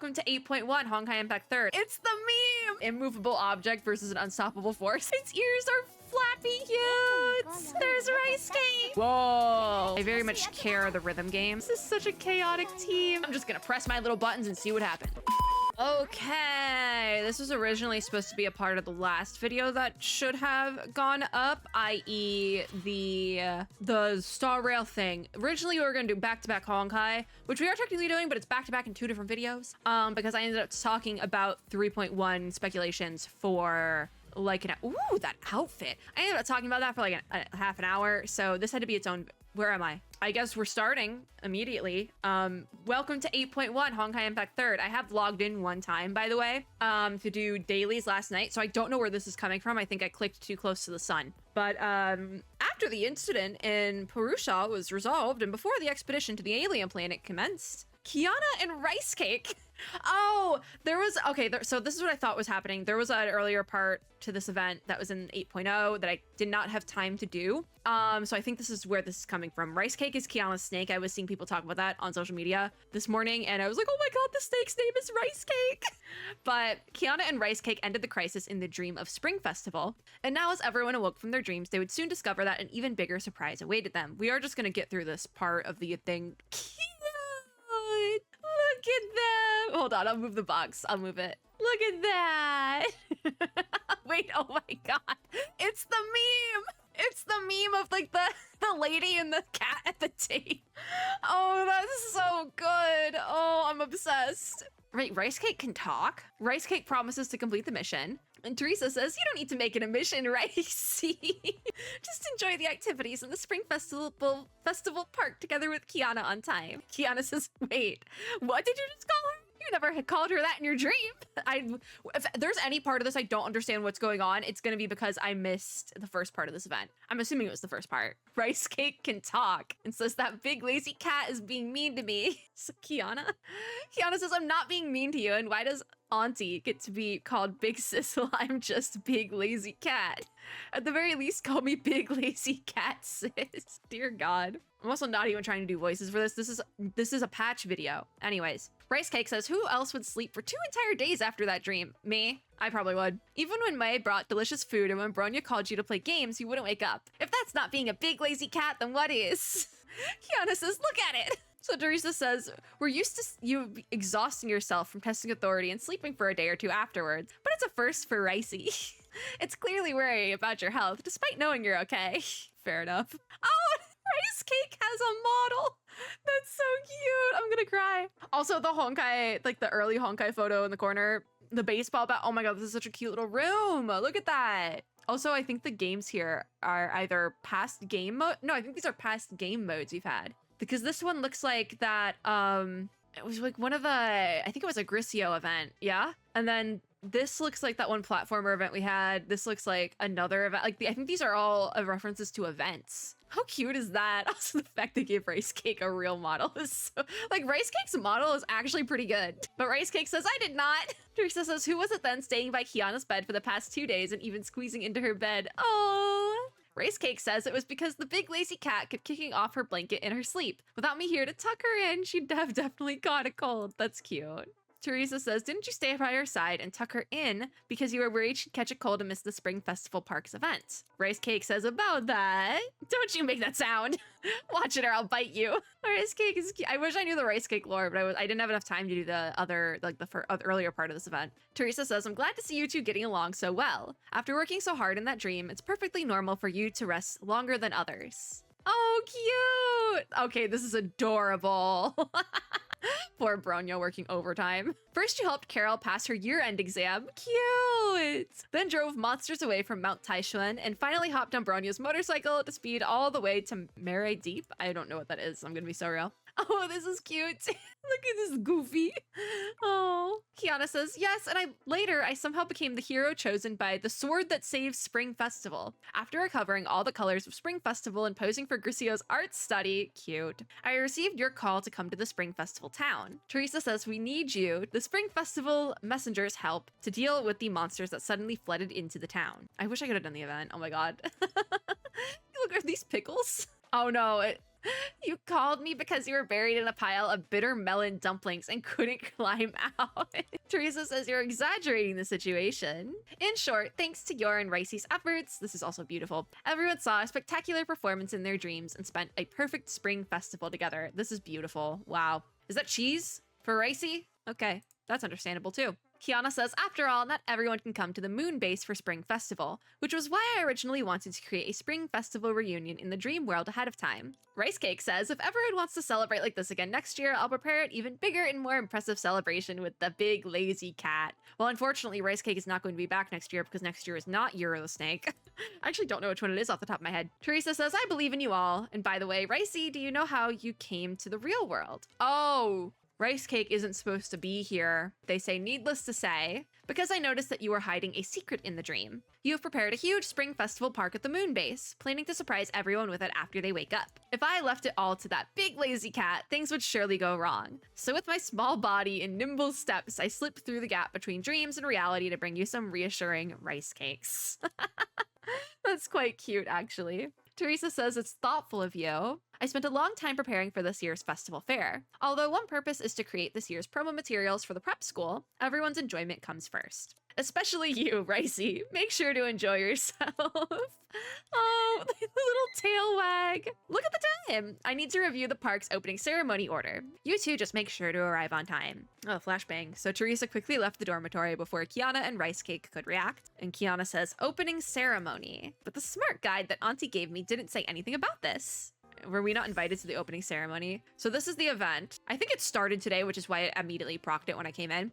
Welcome to 8.1 Honkai Impact 3rd. It's the meme! Immovable object versus an unstoppable force. Its ears are flappy cute. There's Rice Cake. Whoa. I very much care the rhythm game. This is such a chaotic team. I'm just gonna press my little buttons and see what happens. Okay, this was originally supposed to be a part of the last video that should have gone up, i.e. the Star Rail thing. Originally, we were gonna do back-to-back Honkai, which we are technically doing, but it's back-to-back in 2 different videos, because I ended up talking about 3.1 speculations for like ooh, that outfit. I ended up talking about that for like a half an hour, so this had to be its own. Where am I? I guess we're starting immediately. Welcome to 8.1 Honkai Impact 3rd. I have logged in one time, by the way, to do dailies last night, so I don't know where this is coming from. I think I clicked too close to the sun. But after the incident in Purusha was resolved and before the expedition to the alien planet commenced, Kiana and Rice Cake. Oh, there was, okay, so this is what I thought was happening. There was an earlier part to this event that was in 8.0 that I did not have time to do. So I think this is where this is coming from. Rice Cake is Kiana's snake. I was seeing people talk about that on social media this morning, and I was like, oh my god, the snake's name is Rice Cake. But Kiana and Rice Cake ended the crisis in the dream of Spring Festival. And now as everyone awoke from their dreams, they would soon discover that an even bigger surprise awaited them. We are just gonna get through this part of the thing. Look at them. Hold on, I'll move the box. I'll move it. Look at that. Wait, oh my god. It's the meme. It's the meme of like the lady and the cat at the table. Oh, that's so good. Oh, I'm obsessed. Right, Rice Cake can talk. Rice Cake promises to complete the mission. And Teresa says, you don't need to make it a mission, Ricey. Just enjoy the activities in the Spring Festival Park together with Kiana on time. Kiana says, wait, what did you just call her? You never had called her that in your dream. If there's any part of this I don't understand what's going on, it's gonna be because I missed the first part of this event. I'm assuming it was the first part. Rice Cake can talk and says that big lazy cat is being mean to me. So Kiana says, I'm not being mean to you, and why does Auntie get to be called Big Sis while I'm just Big Lazy Cat? At the very least, call me Big Lazy Cat Sis. Dear God. I'm also not even trying to do voices for this. This is a patch video. Anyways, Rice Cake says, who else would sleep for 2 entire days after that dream? Me? I probably would. Even when Mae brought delicious food and when Bronya called you to play games, you wouldn't wake up. If that's not being a big lazy cat, then what is? Kiana says, look at it. So Teresa says, we're used to you exhausting yourself from testing authority and sleeping for a day or 2 afterwards, but it's a first for Ricey. It's clearly worrying about your health, despite knowing you're okay. Fair enough. Oh, Rice Cake has a model. That's so cute. I'm gonna cry. Also, the Honkai, like the early Honkai photo in the corner, the baseball bat. Oh my god, this is such a cute little room. Look at that. Also, I think the games here are either past game mode. No, I think these are past game modes we've had. Because this one looks like that, it was like one of the, I think it was a Grisio event, yeah? And then this looks like that one platformer event we had. This looks like another event. Like, I think these are all references to events. How cute is that? Also, the fact they gave Rice Cake a real model is so, like, Rice Cake's model is actually pretty good. But Rice Cake says, I did not. Teresa says, who was it then staying by Kiana's bed for the past 2 days and even squeezing into her bed? Oh. Rice Cake says it was because the big lazy cat kept kicking off her blanket in her sleep. Without me here to tuck her in, she'd have definitely caught a cold. That's cute. Teresa says, didn't you stay by her side and tuck her in because you were worried she'd catch a cold and miss the Spring Festival Park's event? Rice Cake says, about that. Don't you make that sound. Watch it or I'll bite you. Rice Cake is cute. I wish I knew the Rice Cake lore, but I didn't have enough time to do the other, like the earlier part of this event. Teresa says, I'm glad to see you two getting along so well. After working so hard in that dream, it's perfectly normal for you to rest longer than others. Oh, cute. Okay, this is adorable. Poor Bronya working overtime. First, you helped Carol pass her year-end exam. Cute! Then drove monsters away from Mount Taishuan and finally hopped on Bronya's motorcycle to speed all the way to Mare Deep. I don't know what that is. I'm gonna be so real. Oh, this is cute. Look at this Goofy. Oh. Kiana says, yes, and later I somehow became the hero chosen by the sword that saves Spring Festival. After recovering all the colors of Spring Festival and posing for Grisio's art study, cute, I received your call to come to the Spring Festival town. Teresa says we need you, the Spring Festival messenger's help, to deal with the monsters that suddenly flooded into the town. I wish I could have done the event. Oh my god. Look at these pickles. Oh no, you called me because you were buried in a pile of bitter melon dumplings and couldn't climb out. Teresa says you're exaggerating the situation. In short, thanks to your and Ricey's efforts, this is also beautiful, everyone saw a spectacular performance in their dreams and spent a perfect spring festival together. This is beautiful. Wow. Is that cheese for Ricey? Okay, that's understandable too. Kiana says, after all, not everyone can come to the moon base for Spring Festival, which was why I originally wanted to create a Spring Festival reunion in the dream world ahead of time. Rice Cake says, if everyone wants to celebrate like this again next year, I'll prepare an even bigger and more impressive celebration with the big lazy cat. Well, unfortunately, Rice Cake is not going to be back next year because next year is not Euro the Snake. I actually don't know which one it is off the top of my head. Teresa says, I believe in you all. And by the way, Ricey, do you know how you came to the real world? Oh, Rice Cake isn't supposed to be here. They say, needless to say, because I noticed that you were hiding a secret in the dream. You have prepared a huge spring festival park at the moon base, planning to surprise everyone with it after they wake up. If I left it all to that big lazy cat, things would surely go wrong. So with my small body and nimble steps, I slipped through the gap between dreams and reality to bring you some reassuring rice cakes. That's quite cute, actually. Teresa says it's thoughtful of you. I spent a long time preparing for this year's festival fair. Although one purpose is to create this year's promo materials for the prep school, everyone's enjoyment comes first. Especially you, Ricey. Make sure to enjoy yourself. Oh, the little tail wag. Look at the time. I need to review the park's opening ceremony order. You two just make sure to arrive on time. Oh, flashbang. So Teresa quickly left the dormitory before Kiana and Rice Cake could react. And Kiana says, opening ceremony. But the smart guide that Auntie gave me didn't say anything about this. Were we not invited to the opening ceremony? So this is the event. I think it started today, which is why I immediately procced it when I came in.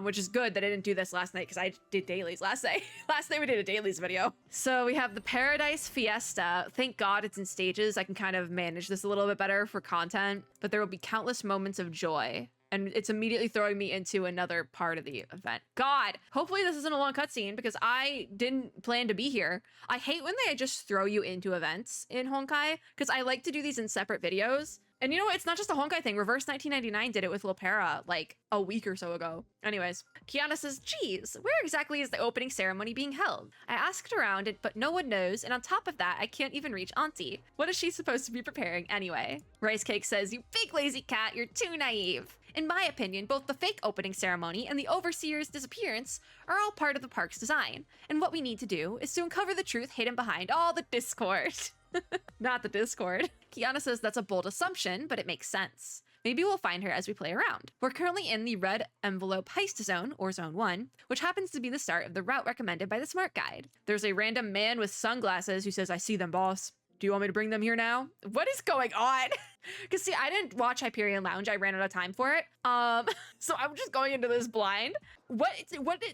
Which is good that I didn't do this last night because I did dailies last night. Last night we did a dailies video. So we have the Paradise Fiesta. Thank God it's in stages. I can kind of manage this a little bit better for content, but there will be countless moments of joy. And it's immediately throwing me into another part of the event. God, hopefully this isn't a long cutscene because I didn't plan to be here. I hate when they just throw you into events in Honkai because I like to do these in separate videos. And you know what? It's not just a Honkai thing. Reverse 1999 did it with Lopera like a week or so ago. Anyways, Kiana says, geez, where exactly is the opening ceremony being held? I asked around, but no one knows. And on top of that, I can't even reach Auntie. What is she supposed to be preparing anyway? Rice Cake says, you big lazy cat, you're too naive. In my opinion, both the fake opening ceremony and the overseer's disappearance are all part of the park's design. And what we need to do is to uncover the truth hidden behind all the discord. Not the Discord. Kiana says that's a bold assumption, but it makes sense. Maybe we'll find her as we play around. We're currently in the red envelope heist zone, or zone 1, which happens to be the start of the route recommended by the smart guide. There's a random man with sunglasses who says, I see them, boss. Do you want me to bring them here now? What is going on? Because see, I didn't watch Hyperion Lounge. I ran out of time for it. So I'm just going into this blind. What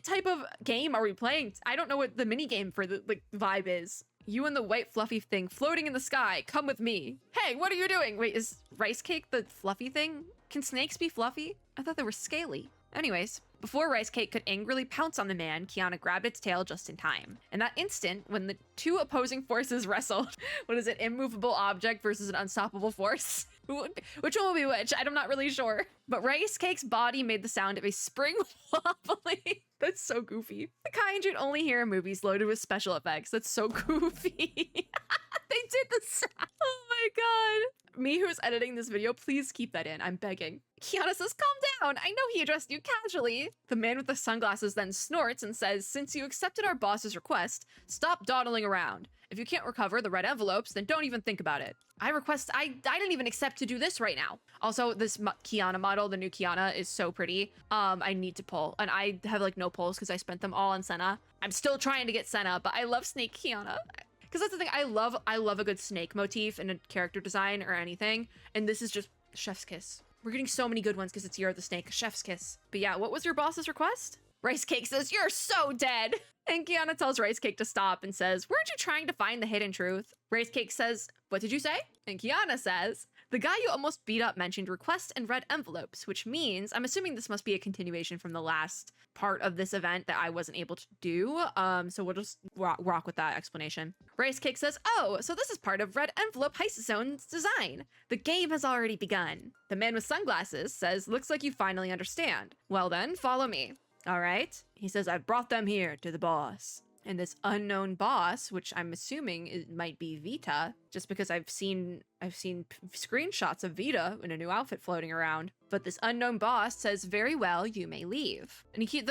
type of game are we playing? I don't know what the mini game for the vibe is. You and the white fluffy thing floating in the sky. Come with me. Hey, what are you doing? Wait, is Rice Cake the fluffy thing? Can snakes be fluffy? I thought they were scaly. Anyways, before Rice Cake could angrily pounce on the man, Kiana grabbed its tail just in time. In that instant, when the two opposing forces wrestled, what is it, immovable object versus an unstoppable force? Which one will be which? I'm not really sure. But Rice Cake's body made the sound of a spring wobbling. That's so goofy. The kind you'd only hear in movies loaded with special effects. That's so goofy. They did the sound. Oh my god. Me who's editing this video, please keep that in. I'm begging. Kiana says, calm down. I know he addressed you casually. The man with the sunglasses then snorts and says, since you accepted our boss's request, stop dawdling around. If you can't recover the red envelopes, then don't even think about it. I didn't even accept to do this right now. Also, this Kiana model, the new Kiana, is so pretty. I need to pull, and I have like no pulls because I spent them all on Senna. I'm still trying to get Senna, but I love Snake Kiana. Because that's the thing, I love a good snake motif in a character design or anything. And this is just chef's kiss. We're getting so many good ones because it's Year of the Snake, chef's kiss. But yeah, what was your boss's request? Rice Cake says, you're so dead. And Kiana tells Rice Cake to stop and says, weren't you trying to find the hidden truth? Rice Cake says, what did you say? And Kiana says, the guy you almost beat up mentioned requests and red envelopes, which means, I'm assuming this must be a continuation from the last part of this event that I wasn't able to do. So we'll just rock with that explanation. Rice Cake says, oh, so this is part of Red Envelope Heist Zone's design. The game has already begun. The man with sunglasses says, looks like you finally understand. Well then, follow me. All right. He says, I brought them here to the boss. And this unknown boss, which I'm assuming it might be Vita, just because I've seen screenshots of Vita in a new outfit floating around. But this unknown boss says, "Very well, you may leave." And the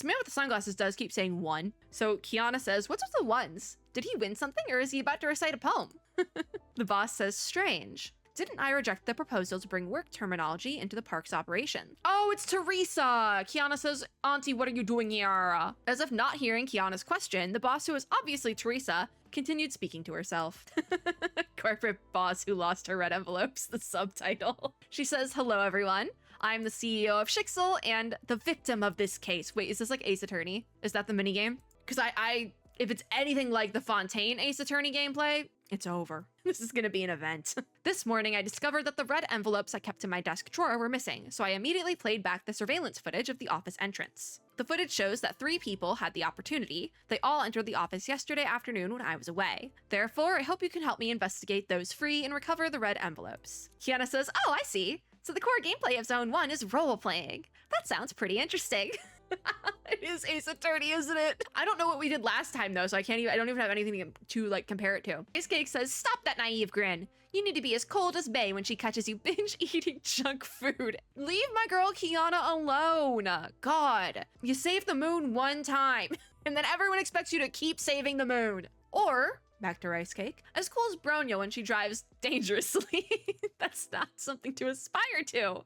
man with the sunglasses does keep saying one. So Kiana says, "What's with the ones? Did he win something, or is he about to recite a poem?" The boss says, "Strange. Didn't I reject the proposal to bring work terminology into the park's operation?" Oh, it's Teresa! Kiana says, "Auntie, what are you doing here?" As if not hearing Kiana's question, the boss, who is obviously Teresa, continued speaking to herself. Corporate boss who lost her red envelopes, the subtitle. She says, "Hello, everyone. I'm the CEO of Shixel and the victim of this case." Wait, is this like Ace Attorney? Is that the minigame? Because if it's anything like the Fontaine Ace Attorney gameplay, it's over. This is gonna be an event. This morning, I discovered that the red envelopes I kept in my desk drawer were missing, so I immediately played back the surveillance footage of the office entrance. The footage shows that 3 people had the opportunity. They all entered the office yesterday afternoon when I was away. Therefore, I hope you can help me investigate those free and recover the red envelopes. Kiana says, "Oh, I see. So the core gameplay of Zone 1 is role-playing. That sounds pretty interesting." It is Ace Attorney, isn't it? I don't know what we did last time though, so I don't even have anything to like compare it to. Ice Cake says, "Stop that naive grin. You need to be as cold as Bay when she catches you binge eating junk food. Leave my girl Kiana alone. God, you saved the moon one time, and then everyone expects you to keep saving the moon." Or, back to Rice Cake, "as cool as Bronyo when she drives dangerously." That's not something to aspire to.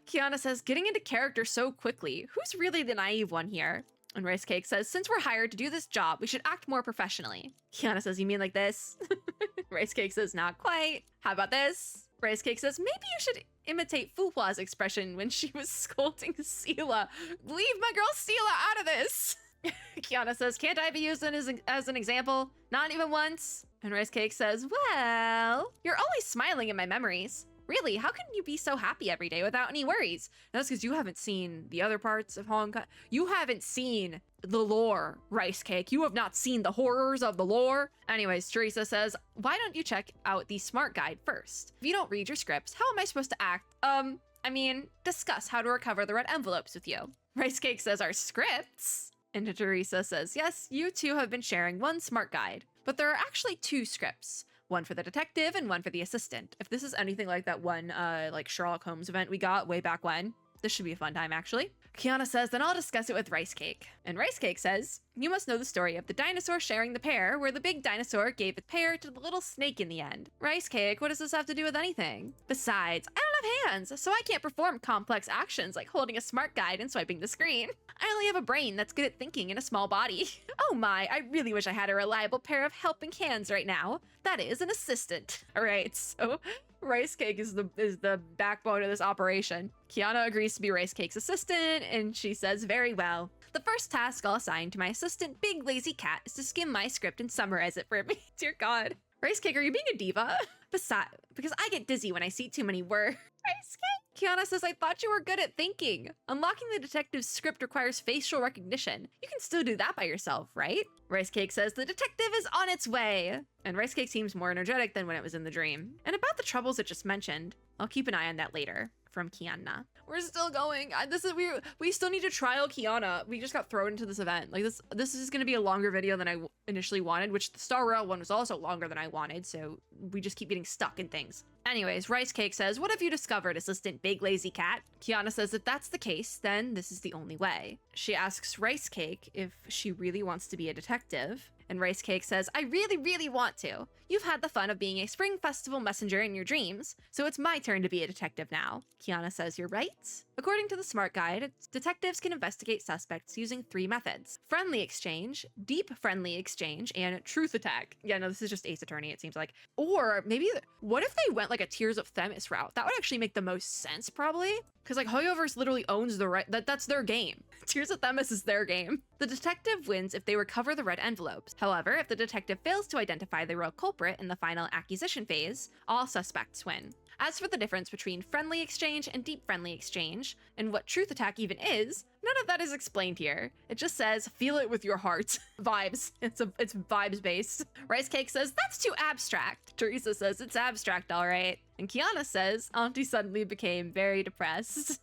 Kiana says, "Getting into character so quickly. Who's really the naive one here?" And Rice Cake says, "Since we're hired to do this job, we should act more professionally." Kiana says, "You mean like this?" Rice Cake says, "Not quite. How about this?" Rice Cake says, "Maybe you should imitate Fuhua's expression when she was scolding Sela. Leave my girl Sela out of this." Kiana says, "Can't I be used as an example? Not even once?" And Rice Cake says, "Well, you're always smiling in my memories. Really, how can you be so happy every day without any worries?" And that's because you haven't seen the other parts of Honkai. You haven't seen the lore, Rice Cake. You have not seen the horrors of the lore. Anyways, Teresa says, "Why don't you check out the smart guide first? If you don't read your scripts, how am I supposed to act? Discuss how to recover the red envelopes with you." Rice Cake says, "Our scripts?" And Teresa says, "Yes, you two have been sharing one smart guide, but there are actually 2 scripts. One for the detective and one for the assistant." If this is anything like that one like Sherlock Holmes event we got way back when, this should be a fun time actually. Kiana says, "Then I'll discuss it with Rice Cake." And Rice Cake says, "You must know the story of the dinosaur sharing the pear, where the big dinosaur gave the pear to the little snake in the end." Rice Cake, what does this have to do with anything? Besides, I don't have hands, so I can't perform complex actions like holding a smart guide and swiping the screen. I only have a brain that's good at thinking in a small body. Oh my, I really wish I had a reliable pair of helping hands right now. That is, an assistant." All right, so Rice Cake is the backbone of this operation. Kiana agrees to be Rice Cake's assistant, and she says, "Very well. The first task I'll assign to my assistant, Big Lazy Cat, is to skim my script and summarize it for me." Dear God. Rice Cake, are you being a diva? Besides, because I get dizzy when I see too many words. Rice Cake? Kiana says, "I thought you were good at thinking. Unlocking the detective's script requires facial recognition. You can still do that by yourself, right?" Rice Cake says, "The detective is on its way." And Rice Cake seems more energetic than when it was in the dream. And about the troubles it just mentioned, I'll keep an eye on that later. From Kiana. We're still going. We still need to trial Kiana. We just got thrown into this event. Like this is going to be a longer video than I initially wanted, which the Star Rail one was also longer than I wanted, so we just keep getting stuck in things. Anyways, Rice Cake says, "What have you discovered, Assistant Big Lazy Cat?" Kiana says, "If that's the case, then this is the only way." She asks Rice Cake if she really wants to be a detective, and Rice Cake says, "I really, really want to. You've had the fun of being a Spring Festival messenger in your dreams, so it's my turn to be a detective now." Kiana says, "You're right." According to the Smart Guide, detectives can investigate suspects using 3 methods: friendly exchange, deep friendly exchange, and truth attack. Yeah, no, this is just Ace Attorney, it seems like. Or maybe, what if they went like a Tears of Themis route? That would actually make the most sense, probably. Because like Hoyoverse literally owns the right, that's their game. Tears of Themis is their game. The detective wins if they recover the red envelopes. However, if the detective fails to identify the real culprit in the final acquisition phase, all suspects win. As for the difference between friendly exchange and deep friendly exchange, and what truth attack even is, none of that is explained here. It just says, feel it with your heart. Vibes. It's vibes based. Rice Cake says, "That's too abstract." Teresa says, "It's abstract, all right." And Kiana says, "Auntie suddenly became very depressed."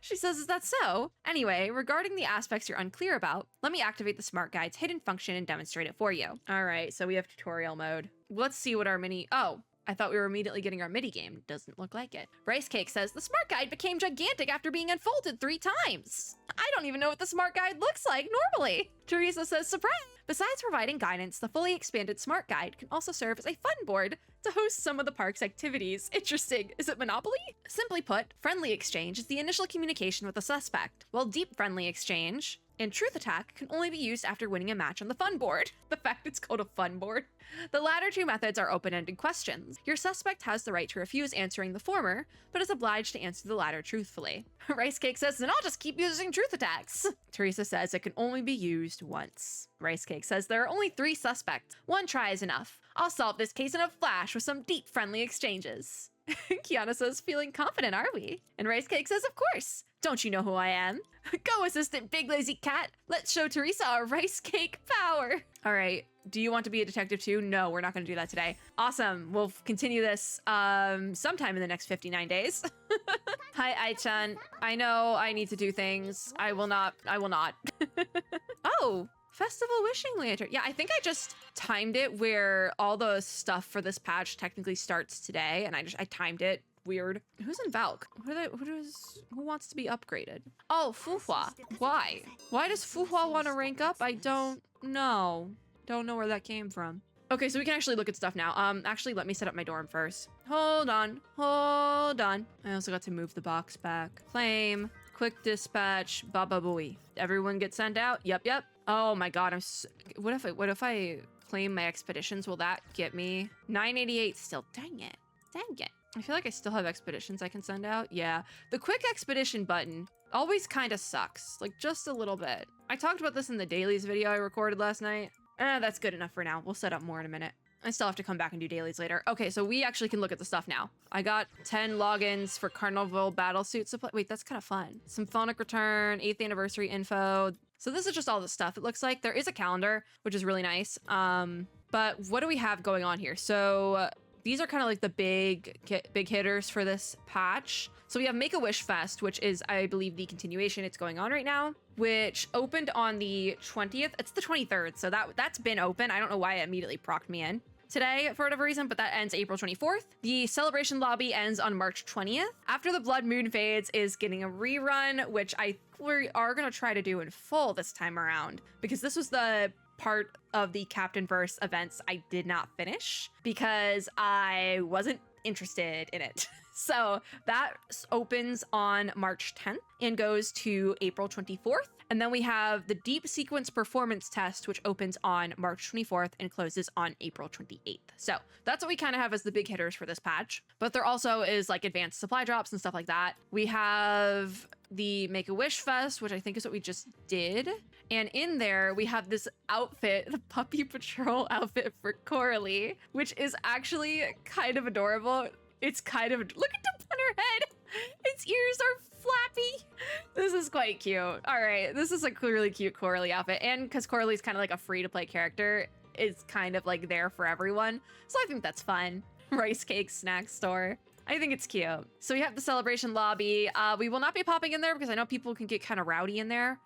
She says, is that so? Anyway, regarding the aspects you're unclear about, let me activate the Smart Guide's hidden function and demonstrate it for you. All right, so we have tutorial mode. Let's see what our oh, I thought we were immediately getting our mini game. Doesn't look like it. Rice Cake says, the Smart Guide became gigantic after being unfolded 3 times. I don't even know what the Smart Guide looks like normally. Teresa says, surprise! Besides providing guidance, the fully expanded Smart Guide can also serve as a fun board to host some of the park's activities. Interesting. Is it Monopoly? Simply put, friendly exchange is the initial communication with a suspect, while deep friendly exchange and truth attack can only be used after winning a match on the fun board. The fact it's called a fun board. The latter 2 methods are open-ended questions. Your suspect has the right to refuse answering the former, but is obliged to answer the latter truthfully. Rice Cake says, then I'll just keep using truth attacks. Teresa says it can only be used once. Rice Cake says there are only 3 suspects. 1 try is enough. I'll solve this case in a flash with some deep friendly exchanges. Kiana says, feeling confident, are we? And Rice Cake says, of course. Don't you know who I am? Go, assistant Big Lazy Cat. Let's show Teresa our Rice Cake power. All right. Do you want to be a detective too? No, we're not going to do that today. Awesome. We'll continue this sometime in the next 59 days. Hi, Ai-chan. I know I need to do things. I will not. Oh, Festival Wishing Lantern. Yeah, I think I just timed it where all the stuff for this patch technically starts today, and I timed it weird. Who's in Valk? Who wants to be upgraded? Oh, Fuhua. Why? Why does Fuhua want to rank up? I don't know. Don't know where that came from. Okay, so we can actually look at stuff now. Actually, let me set up my dorm first. Hold on. I also got to move the box back. Claim. Quick dispatch. Baba booey. Everyone get sent out? Yep. Oh my god, what if I claim my expeditions? Will that get me 988 still? Dang it. I feel like I still have expeditions I can send out. Yeah. The quick expedition button always kind of sucks. Like, just a little bit. I talked about this in the dailies video I recorded last night. That's good enough for now. We'll set up more in a minute. I still have to come back and do dailies later. Okay, so we actually can look at the stuff now. I got 10 logins for Carnival Battlesuit supply. Wait, that's kind of fun. Symphonic Return, 8th anniversary info. So this is just all the stuff it looks like. There is a calendar, which is really nice. But what do we have going on here? So these are kind of like the big hitters for this patch. So we have Make-A-Wish Fest, which is, I believe, the continuation. It's going on right now, which opened on the 20th. It's the 23rd, so that's been open. I don't know why it immediately procced me in today for whatever reason, but that ends April 24th. The celebration lobby ends on March 20th. After the Blood Moon fades is getting a rerun, which we are going to try to do in full this time around, because this was the part of the Captain Verse events I did not finish because I wasn't interested in it. So that opens on March 10th and goes to April 24th. And then we have the Deep Sequence Performance Test, which opens on March 24th and closes on April 28th. So that's what we kind of have as the big hitters for this patch. But there also is like advanced supply drops and stuff like that. We have the Make-A-Wish Fest, which I think is what we just did. And in there, we have this outfit, the Puppy Patrol outfit for Coralie, which is actually kind of adorable. It's kind of, look at the on her head. Its ears are flappy. This is quite cute. All right, this is a really cute Coralie outfit. And because Coralie's kind of like a free-to-play character, it's kind of like there for everyone. So I think that's fun. Rice Cake Snack Store. I think it's cute. So we have the celebration lobby. We will not be popping in there because I know people can get kind of rowdy in there.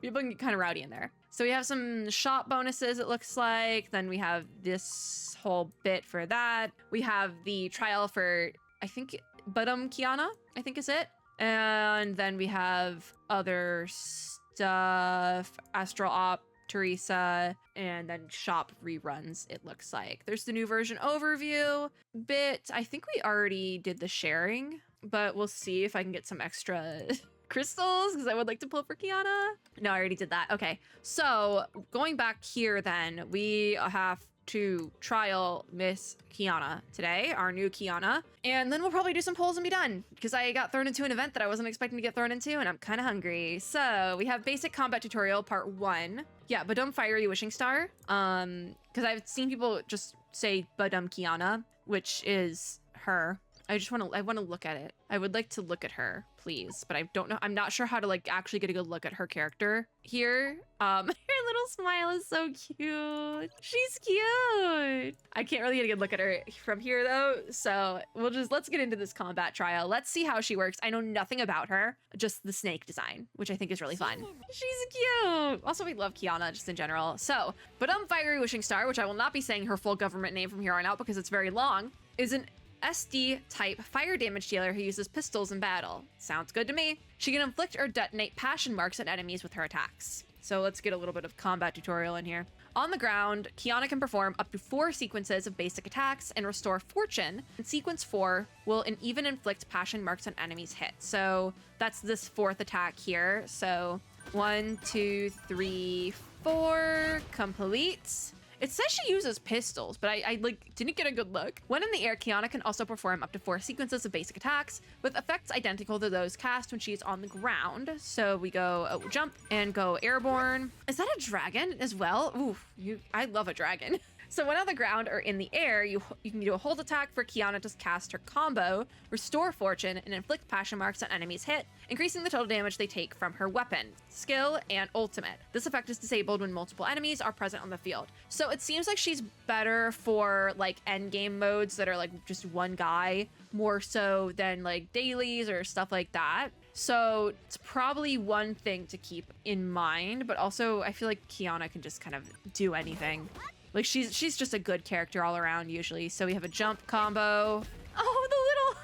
People can get kind of rowdy in there. So we have some shop bonuses, it looks like. Then we have this whole bit for that. We have the trial for, I think, BA-DUM Kiana, I think is it. And then we have other stuff, Astral Op, Teresa, and then shop reruns, it looks like. There's the new version overview bit. I think we already did the sharing, but we'll see if I can get some extra crystals because I would like to pull for Kiana. No, I already did that. Okay, so going back here then, we have to trial Miss Kiana today, our new Kiana, and then we'll probably do some polls and be done because I got thrown into an event that I wasn't expecting to get thrown into and I'm kind of hungry. So we have basic combat tutorial part 1. Yeah, BA-DUM Fiery Wishing Star. Because I've seen people just say BA-DUM Kiana, which is her. I want to look at it. I would like to look at her, please, but I don't know. I'm not sure how to like actually get a good look at her character here. Here, little smile is so cute. She's cute. I can't really get a good look at her from here though, so let's get into this combat trial. Let's see how she works. I know nothing about her, just the snake design, which I think is really fun. She's cute. Also, we love Kiana just in general. So, BA-DUM Fiery Wishing Star, which I will not be saying her full government name from here on out because it's very long, is an SD type fire damage dealer who uses pistols in battle. Sounds good to me. She can inflict or detonate passion marks at enemies with her attacks. So let's get a little bit of combat tutorial in here. On the ground, Kiana can perform up to 4 sequences of basic attacks and restore fortune. And sequence 4 will even inflict passion marks on enemies hit. So that's this 4th attack here. So 1, 2, 3, 4, complete. It says she uses pistols, but I didn't get a good look. When in the air, Kiana can also perform up to 4 sequences of basic attacks with effects identical to those cast when she's on the ground. So we go jump and go airborne. Is that a dragon as well? Ooh, I love a dragon. So when on the ground or in the air, you can do a hold attack for Kiana to cast her combo, restore fortune, and inflict passion marks on enemies hit, increasing the total damage they take from her weapon, skill, and ultimate. This effect is disabled when multiple enemies are present on the field. So it seems like she's better for like end game modes that are like just one guy, more so than like dailies or stuff like that. So it's probably one thing to keep in mind, but also I feel like Kiana can just kind of do anything. Like she's just a good character all around usually. So we have a jump combo. Oh, the little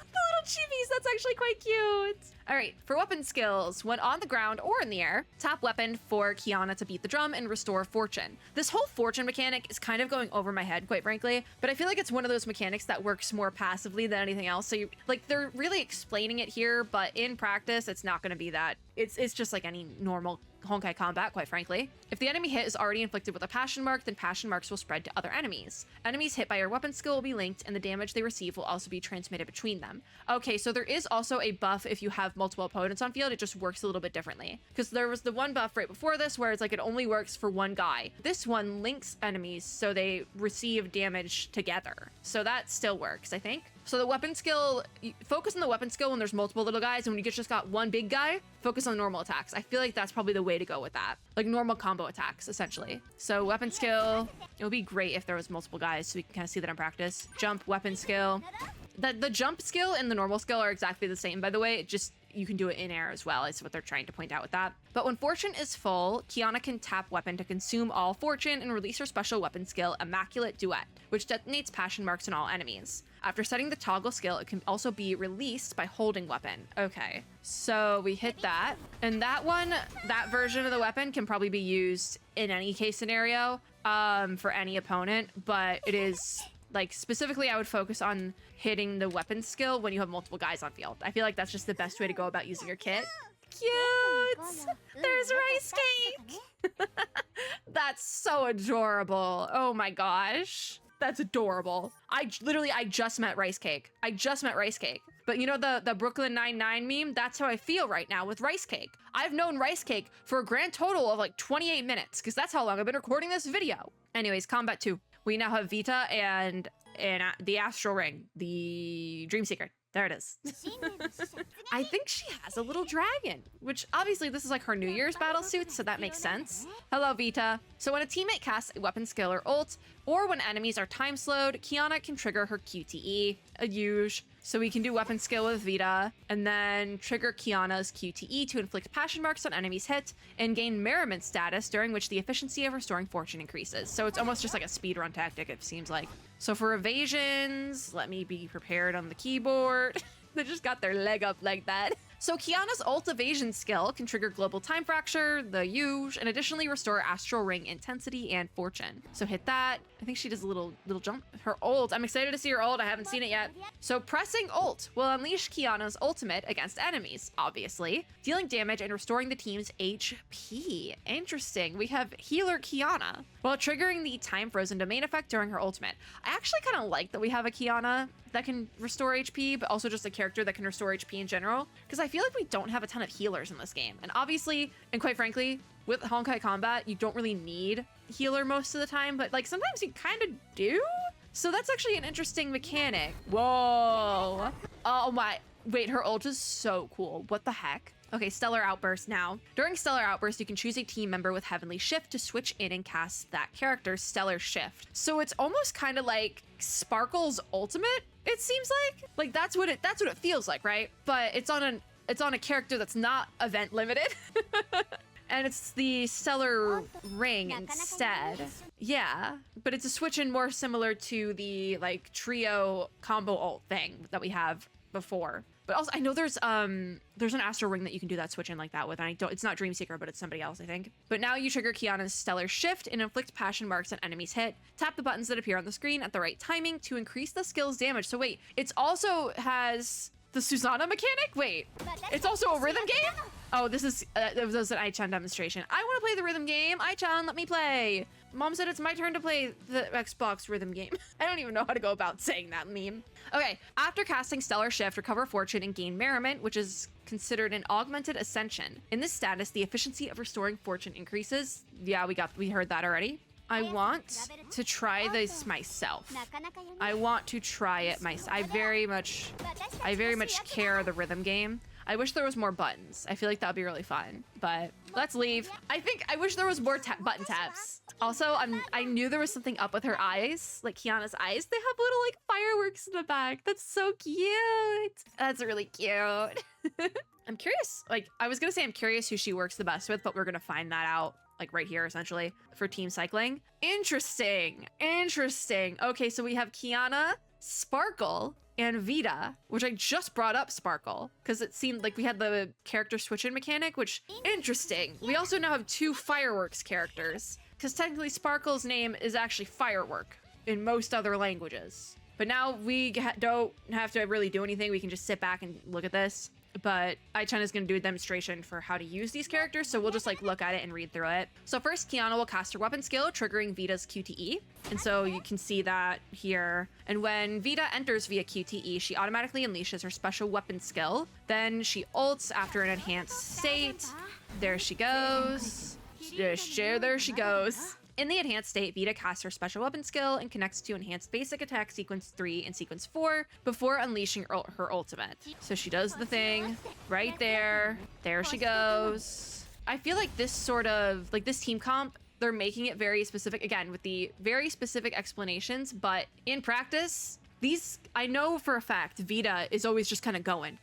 chibis, that's actually quite cute. All right, for weapon skills, when on the ground or in the air, tap weapon for Kiana to beat the drum and restore fortune. This whole fortune mechanic is kind of going over my head, quite frankly, but I feel like it's one of those mechanics that works more passively than anything else. So they're really explaining it here, but in practice, it's not gonna be that. It's just like any normal Honkai combat, quite frankly. If the enemy hit is already inflicted with a passion mark, then passion marks will spread to other enemies. Enemies hit by your weapon skill will be linked, and the damage they receive will also be transmitted between them. Okay, so there is also a buff if you have multiple opponents on field. It just works a little bit differently. Because there was the one buff right before this where it's like it only works for one guy. This one links enemies so they receive damage together. So that still works, I think. So the weapon skill, focus on the weapon skill when there's multiple little guys, and when you just got one big guy, focus on normal attacks. I feel like that's probably the way to go with that. Like normal combo attacks, essentially. So weapon skill, it would be great if there was multiple guys so we can kind of see that in practice. Jump, weapon skill. The jump skill and the normal skill are exactly the same, by the way. It just, you can do it in air as well, is what they're trying to point out with that. But when fortune is full, Kiana can tap weapon to consume all fortune and release her special weapon skill, Immaculate Duet, which detonates passion marks on all enemies. After setting the toggle skill, it can also be released by holding weapon. Okay, so we hit that. And that one, that version of the weapon can probably be used in any case scenario for any opponent, but it is like specifically I would focus on hitting the weapon skill when you have multiple guys on field. I feel like that's just the best way to go about using your kit. Cute! There's rice cake! That's so adorable. Oh my gosh. That's adorable. I just met Rice Cake. I just met Rice Cake. But you know the Brooklyn Nine-Nine meme? That's how I feel right now with Rice Cake. I've known Rice Cake for a grand total of like 28 minutes, because that's how long I've been recording this video. Anyways, Combat 2. We now have Vita and the Astral Ring, the Dream Seeker. There it is. I think she has a little dragon, which obviously this is like her New Year's battle suit, so that makes sense. Hello, Vita. So when a teammate casts a weapon skill or ult, or when enemies are time slowed, Kiana can trigger her QTE, a huge. So we can do weapon skill with Vita, and then trigger Kiana's QTE to inflict passion marks on enemies hit, and gain merriment status, during which the efficiency of restoring fortune increases. So it's almost just like a speedrun tactic, it seems like. So for evasions, let me be prepared on the keyboard. They just got their leg up like that. So Kiana's ult evasion skill can trigger global time fracture, the huge, and additionally restore astral ring intensity and fortune. So hit that. I think she does a little jump. Her ult, I'm excited to see her ult. I haven't seen it yet. So pressing ult will unleash Kiana's ultimate against enemies, obviously, dealing damage and restoring the team's HP. Interesting. We have healer Kiana, while triggering the time frozen domain effect during her ultimate. I actually kind of like that we have a Kiana that can restore HP, but also just a character that can restore HP in general, because I feel like we don't have a ton of healers in this game. And obviously, and quite frankly, with Honkai Combat, you don't really need healer most of the time, but like sometimes you kind of do. So that's actually an interesting mechanic. Whoa. Oh my, wait, her ult is so cool. What the heck? Okay, Stellar Outburst now. During Stellar Outburst, you can choose a team member with Heavenly Shift to switch in and cast that character's Stellar Shift. So it's almost kind of like Sparkle's ultimate, it seems like. Like that's what it feels like, right? But it's on a character that's not event limited. And it's the Stellar Ring instead. Yeah, but it's a switch in more similar to the like trio combo ult thing that we have before. But also I know there's an Astral Ring that you can do that switch in like that with, and it's not Dreamseeker, but it's somebody else, I think. But now you trigger Kiana's Stellar Shift and inflict passion marks on enemies hit. Tap the buttons that appear on the screen at the right timing to increase the skill's damage. So wait, it's also has the Susanna mechanic? Wait, it's also a rhythm game? Oh, this is it was an Ai-chan demonstration. I want to play the rhythm game. Ai-chan, let me play. Mom said it's my turn to play the Xbox rhythm game. I don't even know how to go about saying that meme. Okay, after casting Stellar Shift, recover fortune and gain merriment, which is considered an augmented ascension. In this status, the efficiency of restoring fortune increases. Yeah, we heard that already. I want to try this myself. I want to try it myself. I very much care the rhythm game. I wish there was more buttons. I feel like that would be really fun, but let's leave. I wish there was more button taps. Also, I knew there was something up with her eyes, like Kiana's eyes. They have little like fireworks in the back. That's so cute. That's really cute. I'm curious. Like I was gonna say I'm curious who she works the best with, but we're gonna find that out like right here essentially for team cycling. Interesting. Okay, so we have Kiana, Sparkle, and Vita, which I just brought up Sparkle because it seemed like we had the character switch-in mechanic, which interesting. We also now have 2 fireworks characters because technically Sparkle's name is actually Firework in most other languages. But now we don't have to really do anything. We can just sit back and look at this. But Ai-chan is going to do a demonstration for how to use these characters, so we'll just like look at it and read through it. So first, Kiana will cast her weapon skill, triggering Vita's QTE. And so you can see that here. And when Vita enters via QTE, she automatically unleashes her special weapon skill. Then she ults after an enhanced state. There she goes. There she goes. In the enhanced state, Vita casts her special weapon skill and connects to enhanced basic attack sequence 3 and sequence 4 before unleashing her ultimate. So she does the thing right there. There she goes. I feel like this sort of, like this team comp, they're making it very specific, again, with the very specific explanations, but in practice, these, I know for a fact, Vita is always just kind of going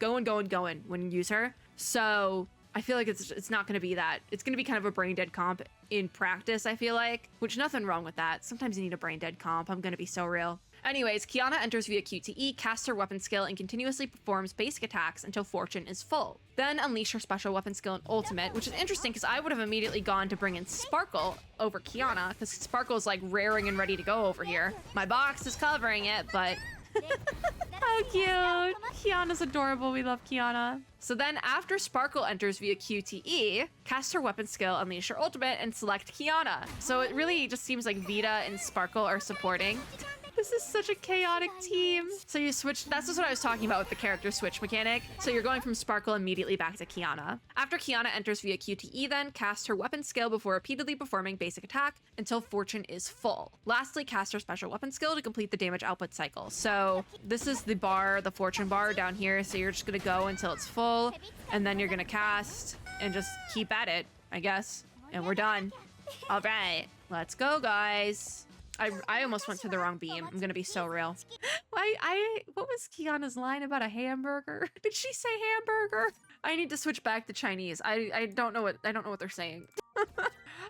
when you use her. So I feel like it's not going to be that. It's going to be kind of a brain dead comp in practice, I feel like, which nothing wrong with that. Sometimes you need a brain dead comp. I'm going to be so real. Anyways, Kiana enters via QTE, casts her weapon skill, and continuously performs basic attacks until fortune is full. Then unleash her special weapon skill and ultimate, which is interesting because I would have immediately gone to bring in Sparkle over Kiana because Sparkle's like raring and ready to go over here. My box is covering it, but how cute. Kiana's adorable. We love Kiana. So then after Sparkle enters via QTE, cast her weapon skill, unleash her ultimate, and select Kiana. So it really just seems like Vita and Sparkle are supporting. This is such a chaotic team. So you switch, that's just what I was talking about with the character switch mechanic. So you're going from Sparkle immediately back to Kiana. After Kiana enters via QTE then, cast her weapon skill before repeatedly performing basic attack until fortune is full. Lastly, cast her special weapon skill to complete the damage output cycle. So this is the bar, the fortune bar down here. So you're just gonna go until it's full, and then you're gonna cast and just keep at it, I guess. And we're done. All right, let's go, guys. I almost went to the wrong beam. I'm gonna be so real. What was Kiana's line about a hamburger? Did she say hamburger? I need to switch back to Chinese. I don't know what they're saying.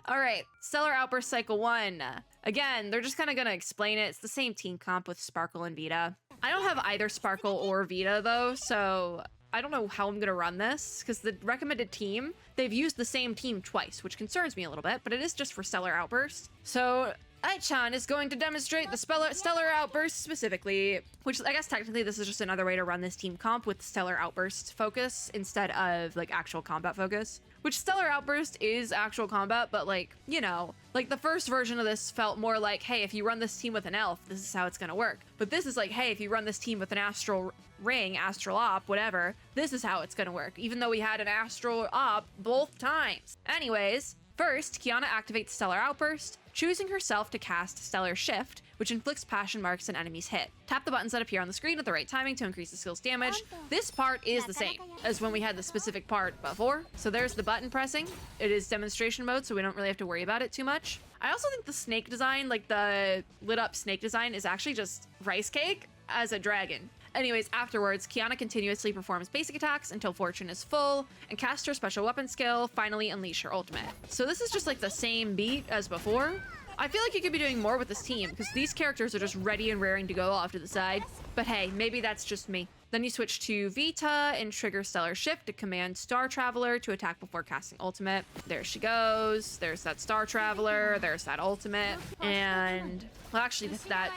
All right, Stellar Outburst Cycle 1. Again, they're just kind of gonna explain it. It's the same team comp with Sparkle and Vita. I don't have either Sparkle or Vita though, so I don't know how I'm gonna run this because the recommended team, they've used the same team twice, which concerns me a little bit, but it is just for Stellar Outburst. So Ai-chan is going to demonstrate the Stellar Outburst specifically, which I guess technically this is just another way to run this team comp with Stellar Outburst focus instead of like actual combat focus, which Stellar Outburst is actual combat, but like, you know, like the first version of this felt more like, hey, if you run this team with an elf, this is how it's gonna work. But this is like, hey, if you run this team with an astral ring, astral op, whatever, this is how it's gonna work, even though we had an astral op both times. Anyways, First, Kiana activates Stellar Outburst, choosing herself to cast Stellar Shift, which inflicts passion marks on enemies hit. Tap the buttons that appear on the screen at the right timing to increase the skill's damage. This part is the same as when we had the specific part before. So there's the button pressing. It is demonstration mode, so we don't really have to worry about it too much. I also think the snake design, like the lit up snake design, is actually just rice cake as a dragon. Anyways, afterwards, Kiana continuously performs basic attacks until fortune is full, and casts her special weapon skill, finally unleash her ultimate. So this is just like the same beat as before. I feel like you could be doing more with this team, because these characters are just ready and raring to go off to the side. But hey, maybe that's just me. Then you switch to Vita and trigger Stellar Shift to command Star Traveler to attack before casting ultimate. There she goes. There's that Star Traveler. There's that ultimate. And, well, actually, that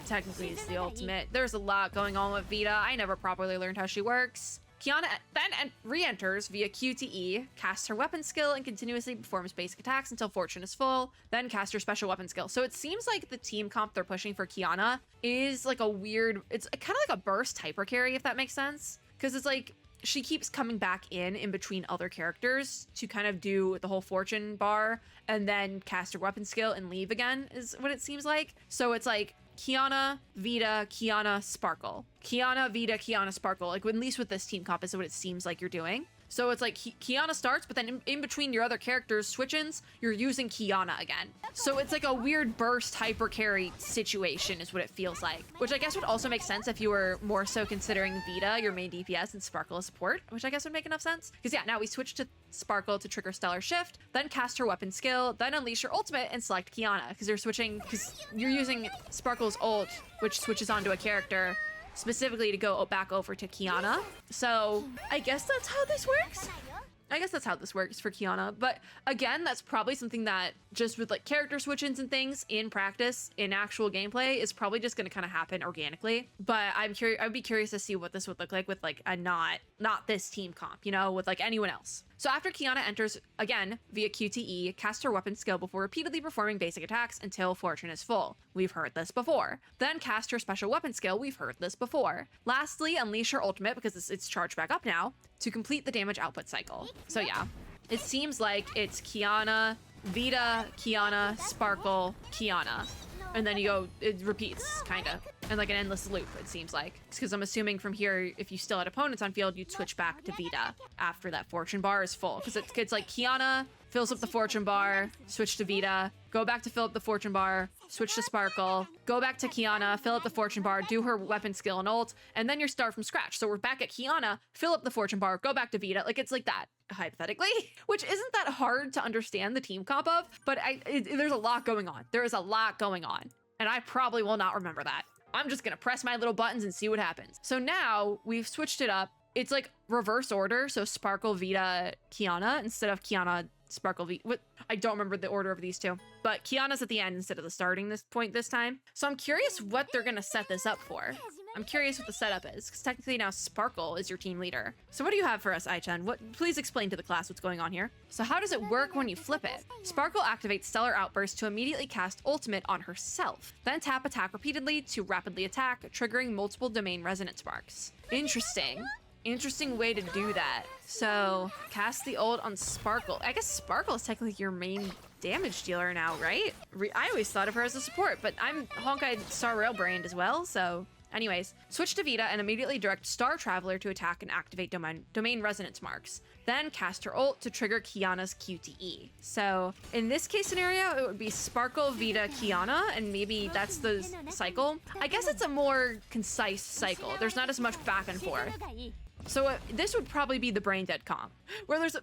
technically is the ultimate. There's a lot going on with Vita. I never properly learned how she works. Kiana then re-enters via QTE, casts her weapon skill, and continuously performs basic attacks until fortune is full, then casts her special weapon skill. So it seems like the team comp they're pushing for Kiana is like a weird, it's kind of like a burst hyper carry, if that makes sense. Because it's like, she keeps coming back in between other characters to kind of do the whole fortune bar, and then cast her weapon skill and leave again, is what it seems like. So it's like, Kiana, Vita, Kiana, Sparkle. Kiana, Vita, Kiana, Sparkle. Like, at least with this team comp is what it seems like you're doing. So it's like Kiana starts, but then in between your other characters' switch-ins, you're using Kiana again. So it's like a weird burst hyper carry situation is what it feels like. Which I guess would also make sense if you were more so considering Vita your main DPS and Sparkle as support, which I guess would make enough sense. Because yeah, now we switch to Sparkle to trigger Stellar Shift, then cast her weapon skill, then unleash her ultimate and select Kiana. Because you're using Sparkle's ult, which switches onto a character specifically to go back over to Kiana. So I guess that's how this works. I guess that's how this works for Kiana. But again, that's probably something that just with like character switch-ins and things in practice, in actual gameplay, is probably just going to kind of happen organically. But I'd be curious to see what this would look like with like a not this team comp, you know, with like anyone else. So after Kiana enters again via QTE, cast her weapon skill before repeatedly performing basic attacks until fortune is full. We've heard this before. Then cast her special weapon skill. We've heard this before. Lastly, unleash her ultimate because it's charged back up now to complete the damage output cycle. So yeah, it seems like it's Kiana, Vita, Kiana, Sparkle, Kiana. And then you go, it repeats, kind of. And like an endless loop, it seems like. Because I'm assuming from here, if you still had opponents on field, you'd switch back to Vita after that fortune bar is full. Because it's like Kiana fills up the fortune bar, switch to Vita, go back to fill up the fortune bar, switch to Sparkle, go back to Kiana, fill up the fortune bar, do her weapon skill and ult, and then you're start from scratch. So we're back at Kiana, fill up the fortune bar, go back to Vita. Like, it's like that, hypothetically, which isn't that hard to understand the team comp of, but there's a lot going on. There is a lot going on, and I probably will not remember that. I'm just gonna press my little buttons and see what happens. So now we've switched it up. It's like reverse order, so Sparkle, Vita, Kiana, instead of Kiana, Sparkle, Vita. I don't remember the order of these two, but Kiana's at the end instead of the starting this point this time. So I'm curious what they're gonna set this up for. I'm curious what the setup is, because technically now Sparkle is your team leader. So what do you have for us, Ai-chan? Please explain to the class what's going on here. So how does it work when you flip it? Sparkle activates Stellar Outburst to immediately cast Ultimate on herself, then tap attack repeatedly to rapidly attack, triggering multiple domain resonance marks. Interesting way to do that. So cast the ult on Sparkle. I guess Sparkle is technically your main damage dealer now, right? I always thought of her as a support, but I'm Honkai Star Rail brained as well, so... Anyways, switch to Vita and immediately direct Star Traveler to attack and activate domain resonance marks. Then cast her ult to trigger Kiana's QTE. So in this case scenario, it would be Sparkle, Vita, Kiana, and maybe that's the cycle. I guess it's a more concise cycle. There's not as much back and forth. So this would probably be the brain dead comp, whereas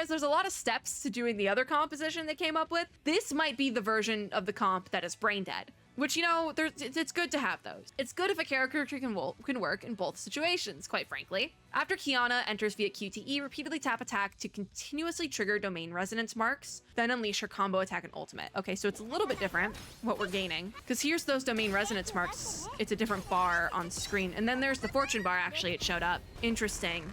there's a lot of steps to doing the other composition they came up with. This might be the version of the comp that is brain dead. Which, you know, it's good to have those. It's good if a character can work in both situations, quite frankly. After Kiana enters via QTE, repeatedly tap attack to continuously trigger domain resonance marks, then unleash her combo attack and ultimate. Okay, so it's a little bit different what we're gaining. Because here's those domain resonance marks. It's a different bar on screen. And then there's the fortune bar, actually, it showed up. Interesting.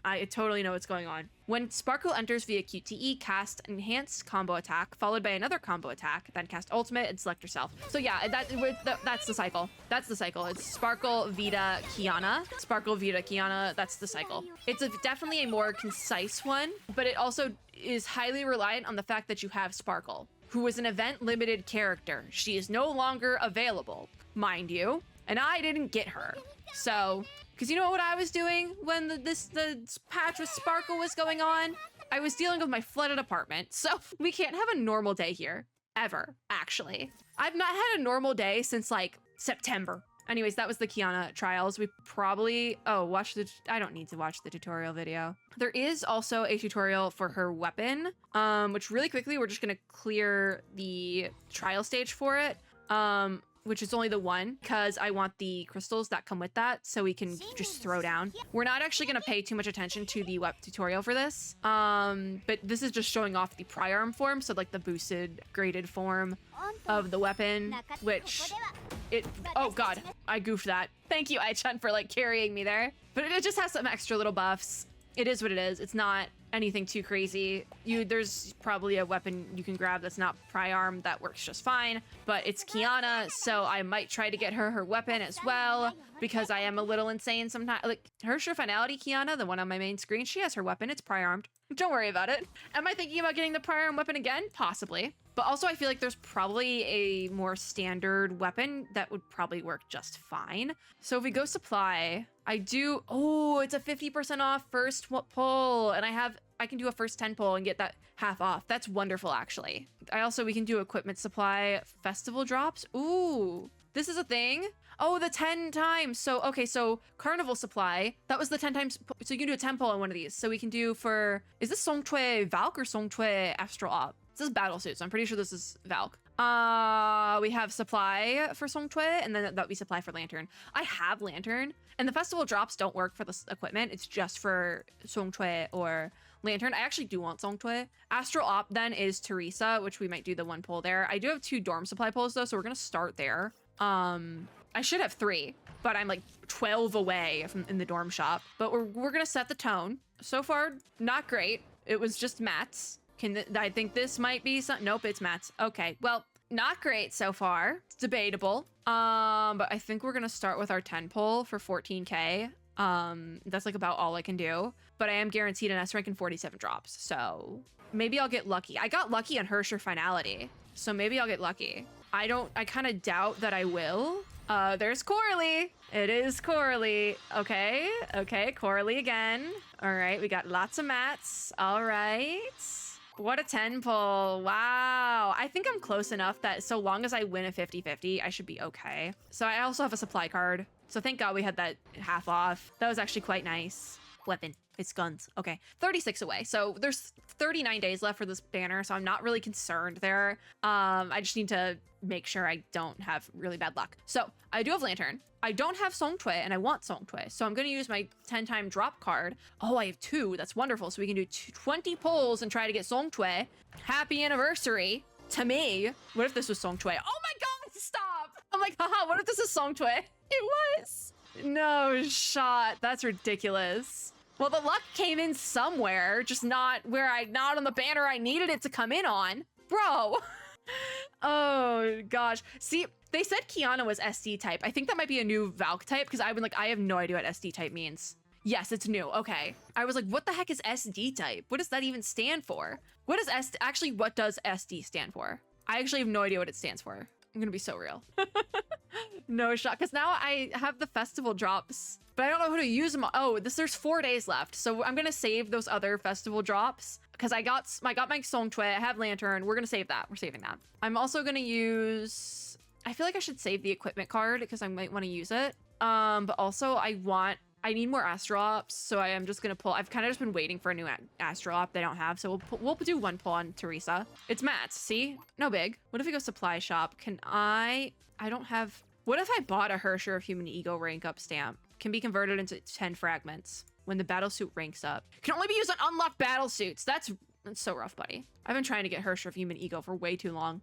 I totally know what's going on. When Sparkle enters via QTE, cast enhanced combo attack, followed by another combo attack, then cast ultimate and select yourself. So yeah, that's the cycle. That's the cycle. It's Sparkle, Vita, Kiana. Sparkle, Vita, Kiana, that's the cycle. It's definitely a more concise one, but it also is highly reliant on the fact that you have Sparkle, who is an event-limited character. She is no longer available, mind you, and I didn't get her. So, because you know what I was doing when the patch with Sparkle was going on? I was dealing with my flooded apartment, so we can't have a normal day here. Ever, actually. I've not had a normal day since, like, September. Anyways, that was the Kiana trials. We probably... Oh, I don't need to watch the tutorial video. There is also a tutorial for her weapon, which really quickly, we're just going to clear the trial stage for it, which is only the one, because I want the crystals that come with that, so we can just throw down. We're not actually going to pay too much attention to the web tutorial for this, but this is just showing off the pri-arm form, so like the boosted, graded form of the weapon, which... Oh god, I goofed that. Thank you, Ai-chan, for like carrying me there. But it just has some extra little buffs. It is what it is. It's not anything too crazy. There's probably a weapon you can grab that's not pri-arm that works just fine, but it's Kiana, so I might try to get her weapon as well, because I am a little insane sometimes. Like, her sure finality Kiana, the one on my main screen, she has her weapon. It's pri-armed. Don't worry about it. Am I thinking about getting the pri-arm weapon again? Possibly. But also I feel like there's probably a more standard weapon that would probably work just fine. So if we go supply, oh, it's a 50% off first pull, and I can do a first 10 pull and get that half off. That's wonderful, actually. We can do equipment supply festival drops. Ooh, this is a thing. Oh, the 10 times. So, okay, so carnival supply, that was the 10 times. So you can do a 10 pull on one of these. So we can do is this Songchue Valk or Songchue Astral Op? This is battle suit, so I'm pretty sure this is Valk. We have supply for Songchue, and then that we supply for Lantern. I have Lantern, and the festival drops don't work for this equipment. It's just for Songchue or Lantern. I actually do want Songchue. Astral Op then is Teresa, which we might do the one pull there. I do have 2 dorm supply pulls though, so we're gonna start there. I should have 3, but I'm like 12 away in the dorm shop. But we're gonna set the tone. So far, not great. It was just mats. I think this might be something. Nope, it's mats. Okay, well, not great so far. It's debatable. But I think we're gonna start with our 10 pull for 14k. That's like about all I can do. But I am guaranteed an S rank and 47 drops. So maybe I'll get lucky. I got lucky on her sure finality. So maybe I'll get lucky. I kind of doubt that I will. There's Coralie. It is Coralie. Okay, Coralie again. All right, we got lots of mats. All right. What a 10 pull. Wow. I think I'm close enough that so long as I win a 50-50, I should be okay. So I also have a supply card. So thank God we had that half off. That was actually quite nice. Weapon. It's guns. Okay. 36 away. So there's 39 days left for this banner, so I'm not really concerned there. I just need to make sure I don't have really bad luck. So I do have Lantern. I don't have Songchue, and I want Songchue. So I'm going to use my 10-time drop card. Oh, I have 2. That's wonderful. So we can do 20 pulls and try to get Songchue. Happy anniversary to me. What if this was Songchue? Oh my God, stop. I'm like, haha, what if this is Songchue? It was. No shot. That's ridiculous. Well, the luck came in somewhere, just not on the banner I needed it to come in on. Bro. Oh, gosh. See, they said Kiana was SD type. I think that might be a new Valk type, because I've been like, I have no idea what SD type means. Yes, it's new. Okay. I was like, what the heck is SD type? What does that even stand for? What does what does SD stand for? I actually have no idea what it stands for. I'm gonna be so real. No shot, because now I have the festival drops, but I don't know who to use them on. Oh, there's 4 days left, so I'm gonna save those other festival drops because I got my Songchue, I have Lantern. We're gonna save that. We're saving that. I'm also gonna use. I feel like I should save the equipment card because I might want to use it. But also I need more Astral Ops, so I am just gonna pull. I've kind of just been waiting for a new Astral Op they don't have, so we'll do one pull on Teresa. It's mats, see? No big. What if we go supply shop? I don't have. What if I bought a Hersher of Human Ego rank up stamp? Can be converted into 10 fragments when the battlesuit ranks up. Can only be used on unlocked battlesuits. That's so rough, buddy. I've been trying to get Hersher of Human Ego for way too long.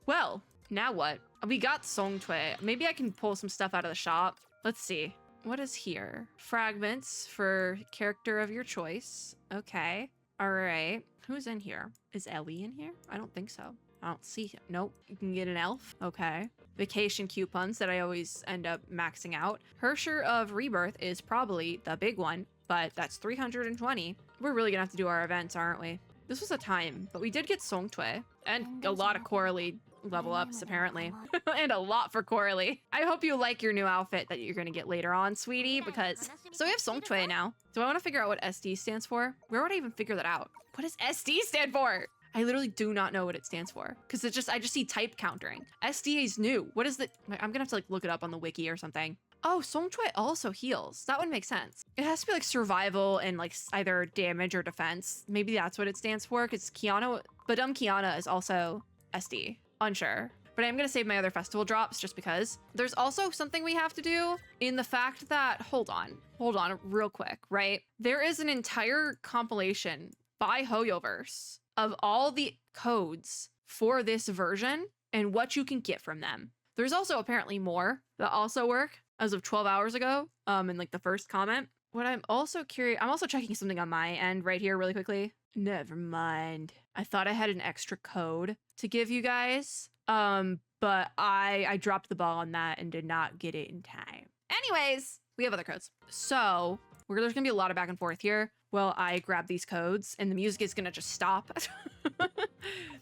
Well, now what? We got Songchue. Maybe I can pull some stuff out of the shop. Let's see. What is here? Fragments for character of your choice. Okay. All right. Who's in here? Is Ellie in here? I don't think so. I don't see him. Nope. You can get an elf. Okay. Vacation coupons that I always end up maxing out. Hersher of Rebirth is probably the big one, but that's 320. We're really gonna have to do our events, aren't we? This was a time, but we did get Songtue and a lot of Coralie level ups apparently. And a lot for Coralie. I hope you like your new outfit that you're gonna get later on, sweetie, because so we have Songtue now. Do I want to figure out what SD stands for? Where would I even figure that out? What does SD stand for? I literally do not know what it stands for because I just see type countering. SD is new. What is the? I'm gonna have to like look it up on the wiki or something. Oh, Songtue also heals. That would make sense. It has to be like survival and like either damage or defense. Maybe that's what it stands for because Kiana, BA-DUM Kiana is also SD. Unsure. But I'm gonna save my other festival drops just because. There's also something we have to do in the fact that, hold on real quick, right? There is an entire compilation by Hoyoverse of all the codes for this version and what you can get from them. There's also apparently more that also work as of 12 hours ago, in like the first comment. What I'm also curious, I'm also checking something on my end right here really quickly. Never mind. I thought I had an extra code to give you guys, but I dropped the ball on that and did not get it in time. Anyways, we have other codes. So there's gonna be a lot of back and forth here. Well, I grab these codes and the music is gonna just stop.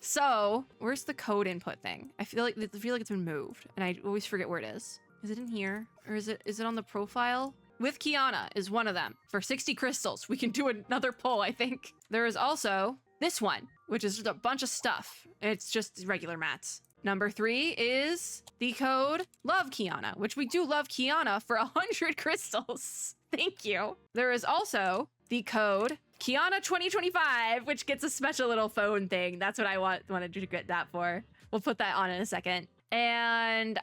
So where's the code input thing? I feel like it's been moved and I always forget where it is. Is it in here or is it on the profile? With Kiana is one of them. For 60 crystals, we can do another poll, I think. There is also this one, which is just a bunch of stuff. It's just regular mats. Number 3 is the code Love Kiana, which we do love Kiana for 100 crystals. Thank you. There is also the code Kiana 2025, which gets a special little phone thing. That's what I wanted to get that for. We'll put that on in a second. And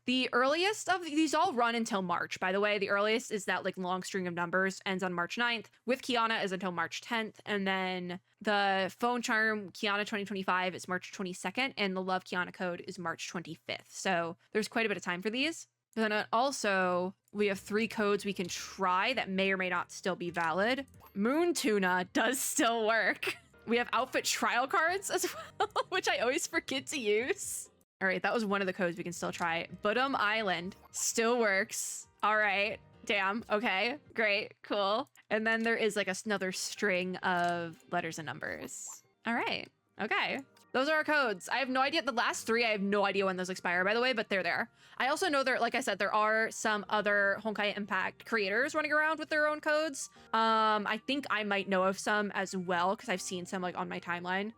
the earliest of these all run until March, by the way. The earliest is that like long string of numbers ends on March 9th. With Kiana is until March 10th. And then the phone charm Kiana 2025 is March 22nd. And the Love Kiana code is March 25th. So there's quite a bit of time for these. But then also we have 3 codes we can try that may or may not still be valid. Moon Tuna does still work. We have outfit trial cards as well, which I always forget to use. All right, that was one of the codes we can still try. BA-DUM Island still works. All right, damn, okay, great, cool. And then there is like another string of letters and numbers. All right, okay. Those are our codes. I have no idea. The last 3, I have no idea when those expire, by the way, but they're there. I also know there, like I said, there are some other Honkai Impact creators running around with their own codes. I think I might know of some as well because I've seen some like on my timeline.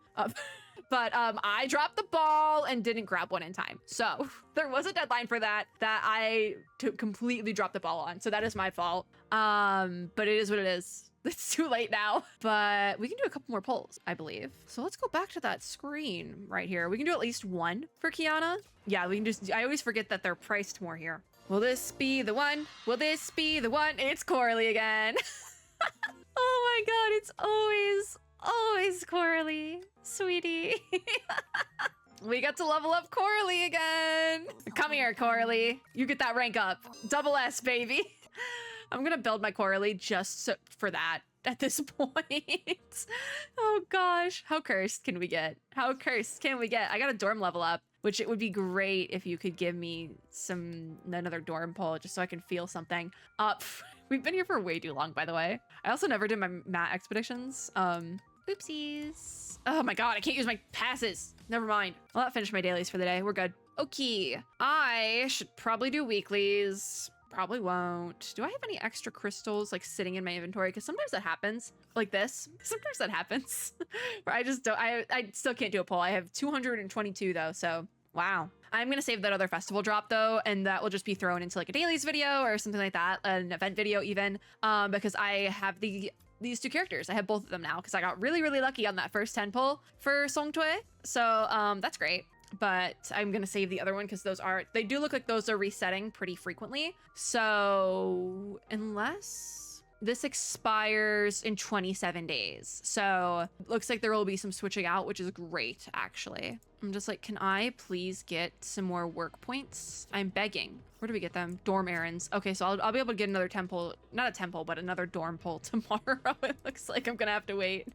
But I dropped the ball and didn't grab one in time. So there was a deadline for that I completely dropped the ball on. So that is my fault. But it is what it is. It's too late now. But we can do a couple more polls, I believe. So let's go back to that screen right here. We can do at least one for Kiana. Yeah, we can just, I always forget that they're priced more here. Will this be the one? Will this be the one? It's Coralie again. Oh my God, it's always Coralie, sweetie. We got to level up Coralie again. Come here, Coralie. You get that rank up. Double S, baby. I'm gonna build my Coralie just for that at this point. Oh gosh, how cursed can we get? How cursed can we get? I got a dorm level up, which it would be great if you could give me another dorm poll just so I can feel something up. We've been here for way too long, by the way. I also never did my mat expeditions. Oopsies. Oh my God, I can't use my passes. Never mind. I'll not finish my dailies for the day. We're good. Okay, I should probably do weeklies. Probably won't. Do I have any extra crystals like sitting in my inventory? Because sometimes that happens. Like this. Sometimes that happens. Where I just don't, I still can't do a poll. I have 222 though, so wow. I'm gonna save that other festival drop though, and that will just be thrown into like a dailies video or something like that, an event video even, because I have these 2 characters. I have both of them now because I got really, really lucky on that first 10 pull for Songtue. So that's great. But I'm gonna save the other one because they do look like those are resetting pretty frequently. So unless This expires in 27 days. So looks like there will be some switching out, which is great, actually. I'm just like, can I please get some more work points? I'm begging. Where do we get them? Dorm errands. Okay, so I'll be able to get another temple, not a temple, but another dorm poll tomorrow. It looks like I'm gonna have to wait.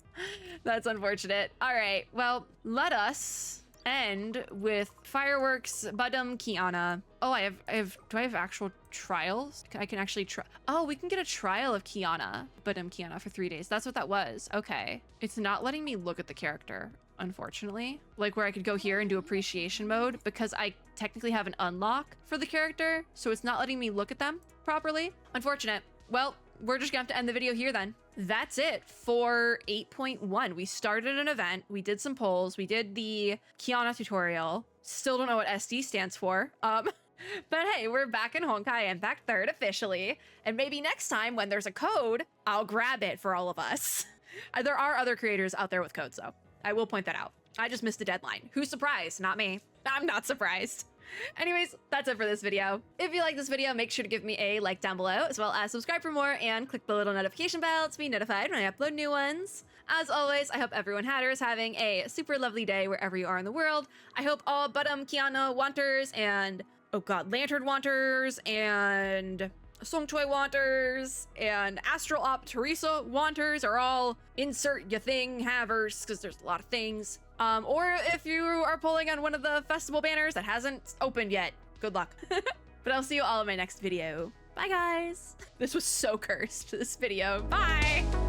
That's unfortunate. All right, well, let us end with fireworks, BA-DUM, Kiana. Oh, do I have actual trials? I can actually try. Oh, we can get a trial of Kiana, BA-DUM Kiana for 3 days. That's what that was. Okay. It's not letting me look at the character, unfortunately. Like where I could go here and do appreciation mode because I technically have an unlock for the character. So it's not letting me look at them properly. Unfortunate. Well, we're just gonna have to end the video here then. That's it for 8.1. We started an event, we did some polls, we did the Kiana tutorial. Still don't know what SD stands for. But hey, we're back in Honkai Impact 3rd officially. And maybe next time when there's a code, I'll grab it for all of us. There are other creators out there with codes though. I will point that out. I just missed the deadline. Who's surprised? Not me. I'm not surprised. Anyways, that's it for this video. If you like this video, make sure to give me a like down below, as well as subscribe for more and click the little notification bell to be notified when I upload new ones. As always, I hope everyone hatter is having a super lovely day wherever you are in the world. I hope all BA-DUM Kiana wanters and, oh god, Lantern wanters and Songchoi wanters and Astral Op Teresa wanters are all insert ya thing havers, because there's a lot of things. Or if you are pulling on one of the festival banners that hasn't opened yet, good luck. But I'll see you all in my next video. Bye guys. This was so cursed, this video. Bye.